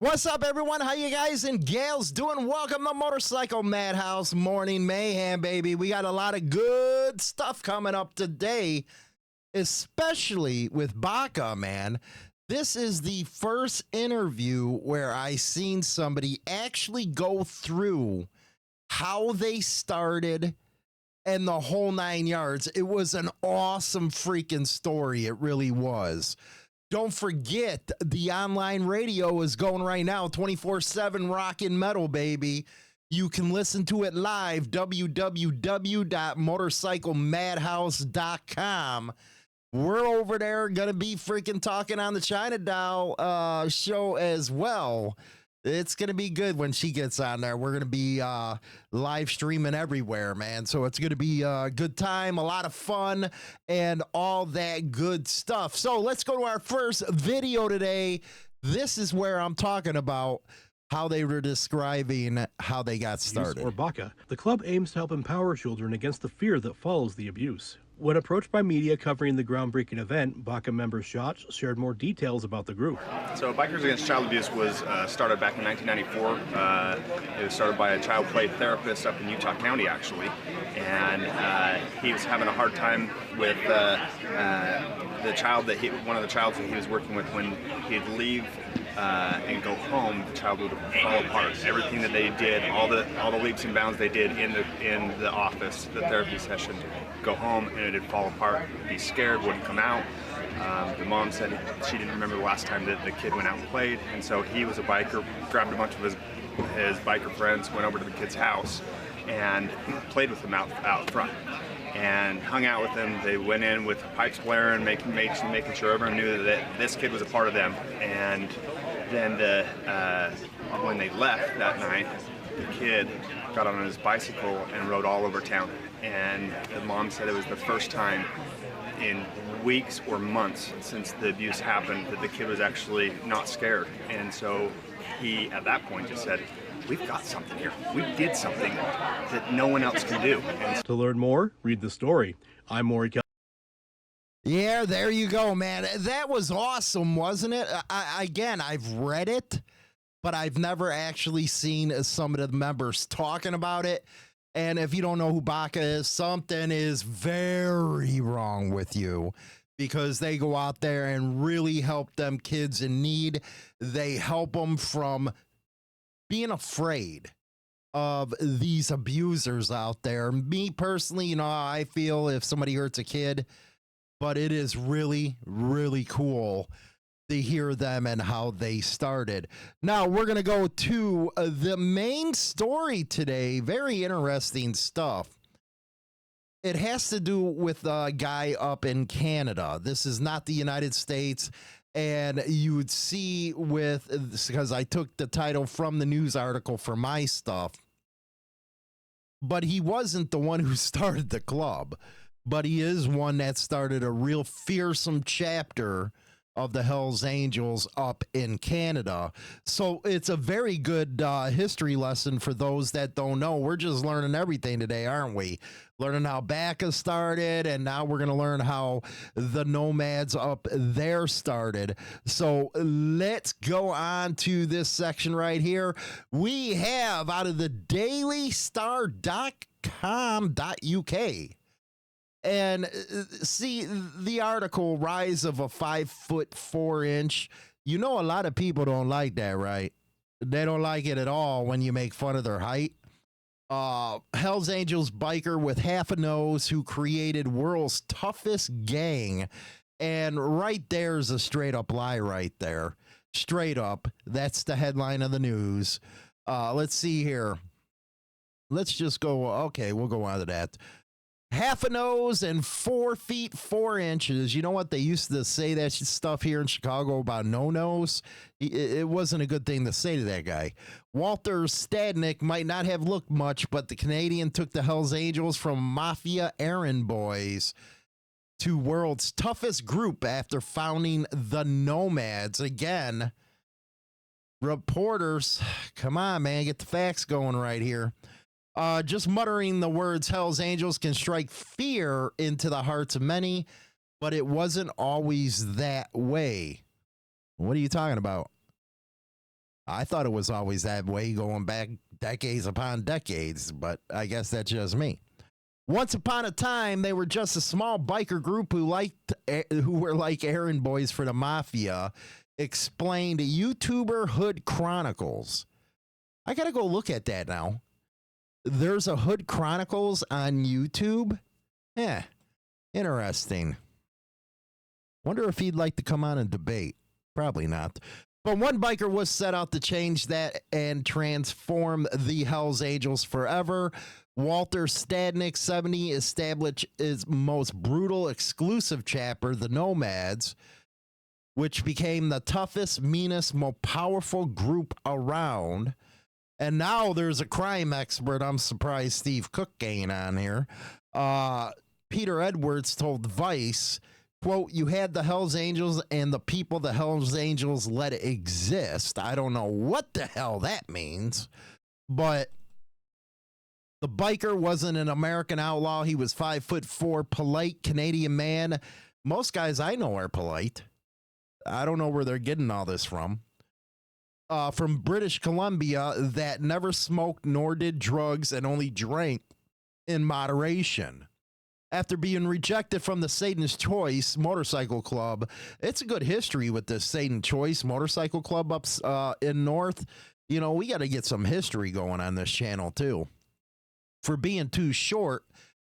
What's up, everyone? How you guys and gals doing? Welcome to Motorcycle Madhouse Morning Mayhem, baby. We got a lot of good stuff coming up today, especially with BACA, man. This is the first interview where I seen somebody actually go through how they started and the whole 9 yards. It was an awesome freaking story. It really was. Don't forget, the online radio is going right now, 24/7 rockin' metal, baby. You can listen to it live, www.motorcyclemadhouse.com. We're over there going to be freaking talking on the China Doll show as well. It's going to be good when she gets on there. We're going to be live streaming everywhere, man. So it's going to be a good time, a lot of fun, and all that good stuff. So let's go to our first video today. This is where I'm talking about how they were describing how they got started. Or BACA. The club aims to help empower children against the fear that follows the abuse. When approached by media covering the groundbreaking event, BACA member Schatz shared more details about the group. So Bikers Against Child Abuse was started back in 1994. It was started by a child play therapist up in Utah County, actually. And he was having a hard time with the child that one of the childs that he was working with. When he'd leave and go home, the child would fall apart. Everything that they did, all the leaps and bounds they did in the office, the therapy session, go home and it'd fall apart, be scared, wouldn't come out. The mom said she didn't remember the last time that the kid went out and played, and so he was a biker, grabbed a bunch of his biker friends, went over to the kid's house and played with them out front and hung out with them. They went in with pipes blaring, making sure everyone knew that this kid was a part of them. And then when they left that night, the kid got on his bicycle and rode all over town. And the mom said it was the first time in weeks or months since the abuse happened that the kid was actually not scared. And so he, at that point, just said, "We've got something here. We did something that no one else can do." And to learn more, read the story. I'm Maury Kelly. Yeah, there you go, man. That was awesome, wasn't it? Again, I've read it, but I've never actually seen some of the members talking about it. And if you don't know who BACA is, something is very wrong with you, because they go out there and really help them kids in need. They help them from being afraid of these abusers out there. Me personally, you know, I feel if somebody hurts a kid, but it is really, really cool to hear them and how they started. Now we're going to go to the main story today. Very interesting stuff. It has to do with a guy up in Canada. This is not the United States. And you would see with, because I took the title from the news article for my stuff, but he wasn't the one who started the club, but he is one that started a real fearsome chapter of the Hells Angels up in Canada. So it's a very good history lesson for those that don't know. We're just learning everything today, aren't we? Learning how BACA started, and now we're going to learn how the Nomads up there started. So let's go on to this section right here. We have out of the dailystar.com.uk. And see the article, Rise of a 5'4". You know, a lot of people don't like that, right? They don't like it at all when you make fun of their height. Hells Angels biker with half a nose who created world's toughest gang. And right there's a straight up lie right there. Straight up. That's the headline of the news. Let's see here. Let's just go. Okay, we'll go on to that. Half a nose and 4 feet 4 inches. You know what? They used to say that stuff here in Chicago about no nose. It wasn't a good thing to say to that guy. Walter Stadnick might not have looked much, but the Canadian took the Hells Angels from Mafia errand boys to world's toughest group after founding the Nomads. Again, reporters, come on, man, get the facts going right here. Just muttering the words Hells Angels can strike fear into the hearts of many, but it wasn't always that way. What are you talking about? I thought it was always that way going back decades upon decades, but I guess that's just me. Once upon a time, they were just a small biker group who were like errand boys for the mafia, explained YouTuber Hood Chronicles. I got to go look at that now. There's a Hood Chronicles on YouTube? Yeah, interesting. Wonder if he'd like to come on and debate. Probably not. But one biker was set out to change that and transform the Hells Angels forever. Walter Stadnick, 70, established his most brutal exclusive chapter, the Nomads, which became the toughest, meanest, most powerful group around. And now there's a crime expert. I'm surprised Steve Cook ain't on here. Peter Edwards told Vice, quote, "You had the Hells Angels and the people the Hells Angels let exist." I don't know what the hell that means, but the biker wasn't an American outlaw. He was 5'4", polite Canadian man. Most guys I know are polite. I don't know where they're getting all this from. From British Columbia, that never smoked nor did drugs and only drank in moderation. After being rejected from the Satan's Choice Motorcycle Club, it's a good history with the Satan's Choice Motorcycle Club up in North. You know, we got to get some history going on this channel, too. For being too short,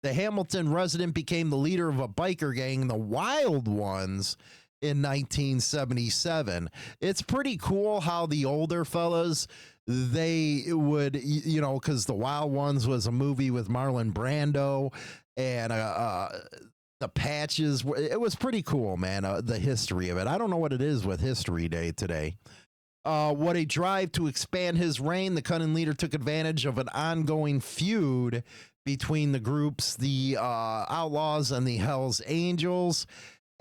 the Hamilton resident became the leader of a biker gang, the Wild Ones, in 1977. It's pretty cool how the older fellas, they would, you know, because the Wild Ones was a movie with Marlon Brando, and the patches, it was pretty cool, man, the history of it. I don't know what it is with History Day today. What a drive to expand his reign, the cunning leader took advantage of an ongoing feud between the groups, the Outlaws and the Hells Angels.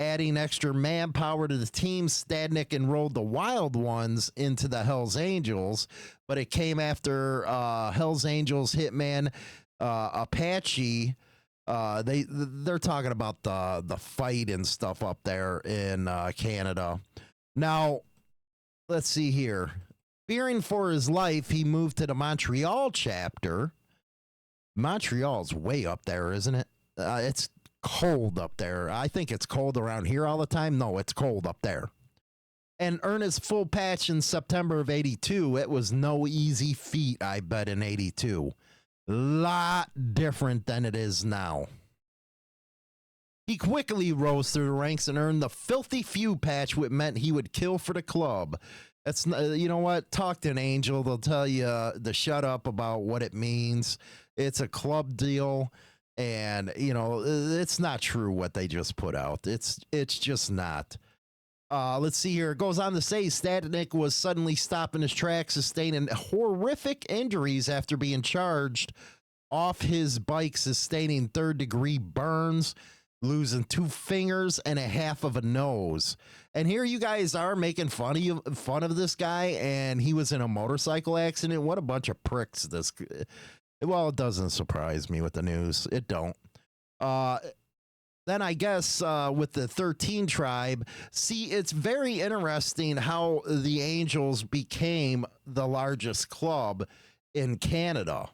Adding extra manpower to the team, Stadnick enrolled the Wild Ones into the Hells Angels, but it came after Hells Angels hitman Apache. They're talking about the fight and stuff up there in Canada. Now, let's see here. Fearing for his life, he moved to the Montreal chapter. Montreal's way up there, isn't it? It's cold up there. I think it's cold around here all the time. No, it's cold up there. And earn his full patch in September of 82. It was no easy feat, I bet, in 82. Lot different than it is now. He quickly rose through the ranks and earned the Filthy Few patch, which meant he would kill for the club. That's, you know what? Talk to an angel. They'll tell you to shut up about what it means. It's a club deal. And, you know, it's not true what they just put out. It's just not. Let's see here. It goes on to say Stadnick was suddenly stopped in his tracks, sustaining horrific injuries after being charged off his bike, sustaining third-degree burns, losing 2 fingers and a half of a nose. And here you guys are making fun of this guy, and he was in a motorcycle accident. What a bunch of pricks this. Well, it doesn't surprise me with the news. It don't. Then I guess with the 13 tribe, see, it's very interesting how the Angels became the largest club in Canada.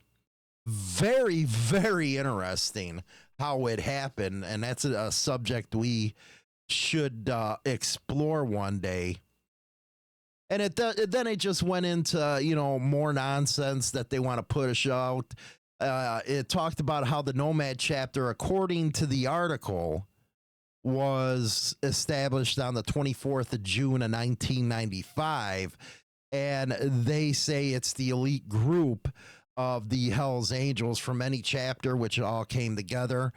Very, very interesting how it happened. And that's a subject we should explore one day. And then it just went into, you know, more nonsense that they want to push out. It talked about how the Nomad chapter, according to the article, was established on the 24th of June of 1995. And they say it's the elite group of the Hells Angels from any chapter, which all came together.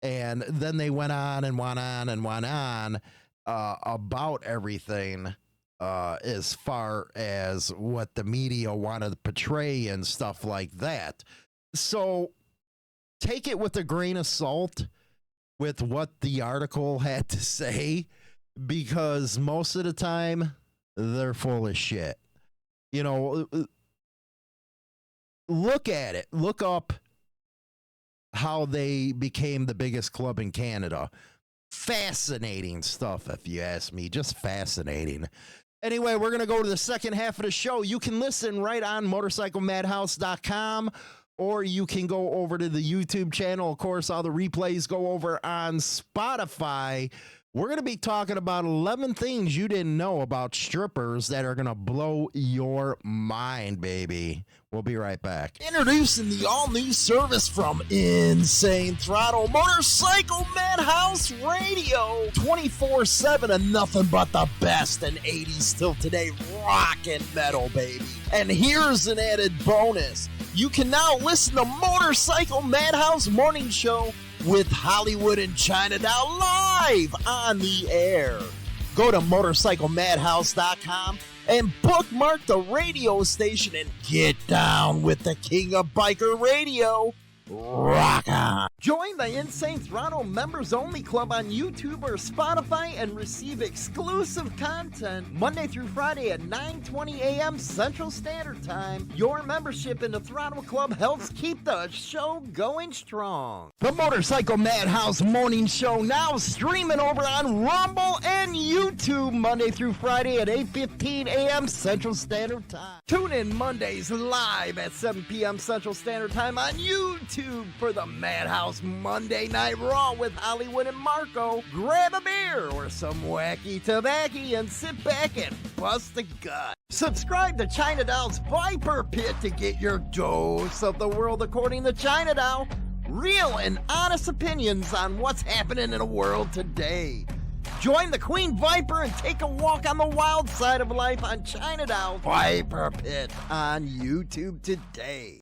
And then they went on and went on and went on about everything. As far as what the media wanted to portray and stuff like that. So take it with a grain of salt with what the article had to say, because most of the time they're full of shit. You know, look at it. Look up how they became the biggest club in Canada. Fascinating stuff, if you ask me. Just fascinating. Anyway, we're going to go to the second half of the show. You can listen right on MOTORCYCLEMADHOUSE.com, or you can go over to the YouTube channel. Of course, all the replays go over on Spotify. We're going to be talking about 11 things you didn't know about strippers that are going to blow your mind, baby. We'll be right back. Introducing the all-new service from Insane Throttle, Motorcycle Madhouse Radio. 24/7 and nothing but the best in 80s till today rock and metal, baby. And here's an added bonus. You can now listen to Motorcycle Madhouse Morning Show with Hollywood and Chinatown live on the air. Go to MotorcycleMadhouse.com and bookmark the radio station and get down with the king of biker radio. Rock on. Join the Insane Throttle Members Only Club on YouTube or Spotify and receive exclusive content Monday through Friday at 9:20 a.m. Central Standard Time. Your membership in the Throttle Club helps keep the show going strong. The Motorcycle Madhouse Morning Show now streaming over on Rumble and YouTube Monday through Friday at 8:15 a.m. Central Standard Time. Tune in Mondays live at 7 p.m. Central Standard Time on YouTube for the Madhouse Monday Night Raw with Hollywood and Marco. Grab a beer or some wacky tobacco and sit back and bust a gut. Subscribe to China Dow's Viper Pit to get your dose of the world according to China Dow. Real and honest opinions on what's happening in the world today. Join the Queen Viper and take a walk on the wild side of life on China Dow Viper Pit on YouTube today.